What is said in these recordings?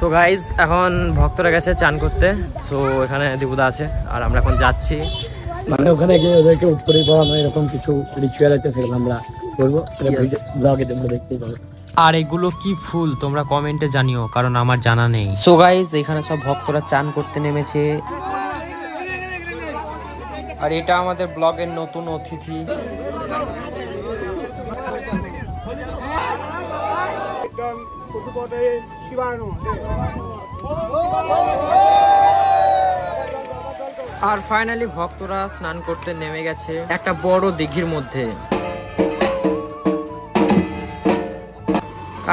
So guys এখন ভক্তরা গেছে চান করতে, সো এখানে দীপুদা আছে আর আমরা এখন যাচ্ছি, মানে ওখানে গিয়ে ওদেরকে উপরে পড়ানো এরকম কিছু রিচুয়াল আছে, সেগুলো আমরা করবো, সেটা ব্লগে তোমরা দেখতেই পাবে। আর এগুলো কি ফুল তোমরা কমেন্টে জানিও, কারণ আমার জানা নেই। সো গাইজ এখানে সব ভক্তরা চান করতে নেমেছে, আর এটা আমাদের ব্লগের নতুন অতিথি। আর ফাইনালি ভক্তরা স্নান করতে নেমে গেছে একটা বড় দিঘির মধ্যে।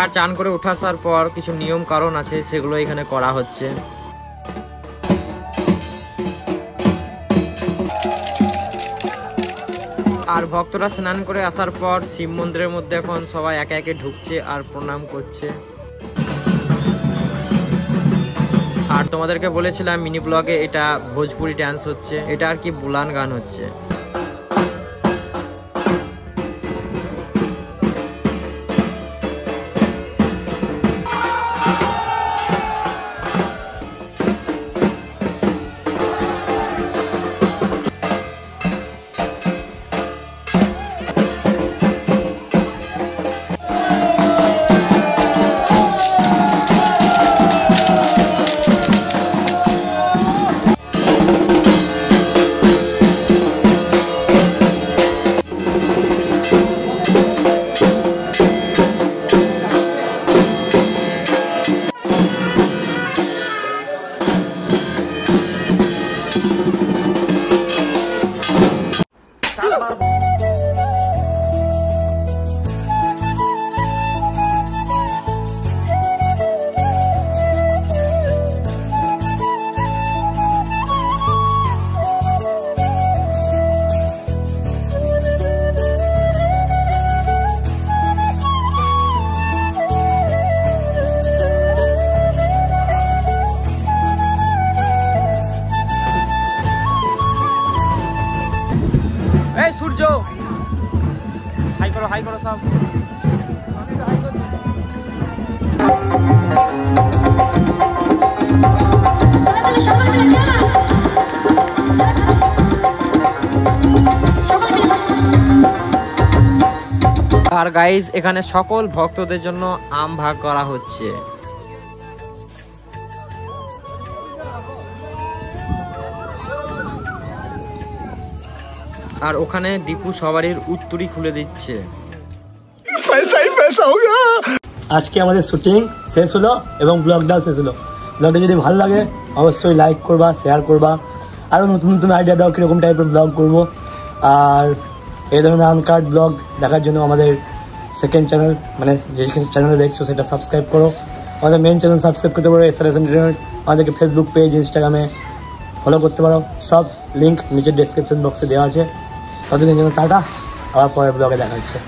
আর চান করে উঠে আসার পর কিছু নিয়ম কারণ আছে, সেগুলো এখানে করা হচ্ছে। আর ভক্তরা স্নান করে আসার পর শিব মন্দিরের মধ্যে এখন সবাই একে একে ঢুকছে আর প্রণাম করছে। আর তোমাদেরকে বলেছিলাম মিনি ব্লগে এটা ভোজপুরি ডান্স হচ্ছে, এটা আর কি বুলান গান হচ্ছে। সূর্য হাই করো সব। আর গাইজ এখানে সকল ভক্তদের জন্য আম ভাগ করা হচ্ছে। আর ওখানে দীপু সবারই উত্তরই খুলে দিচ্ছে। আজকে আমাদের শুটিং শেষ হলো এবং ব্লগটাও শেষ হলো। ব্লগটা যদি ভালো লাগে অবশ্যই লাইক করবা, শেয়ার করবা, আরও নতুন নতুন আইডিয়া দাও কীরকম টাইপের ব্লগ করবো। আর এই ধরনের আনকাট ব্লগ দেখার জন্য আমাদের সেকেন্ড চ্যানেল, মানে যে চ্যানেলে দেখছো সেটা সাবস্ক্রাইব করো। আমাদের মেন চ্যানেল সাবস্ক্রাইব করতে পারো, SRS এন্টারটেইনমেন্ট। আমাদেরকে ফেসবুক পেজ, ইনস্টাগ্রামে ফলো করতে পারো, সব লিঙ্ক নিচের ডেসক্রিপশন বক্সে দেওয়া আছে। ততদিন জন্য টাটা, আবার পরের ব্লগে দেখা হচ্ছে।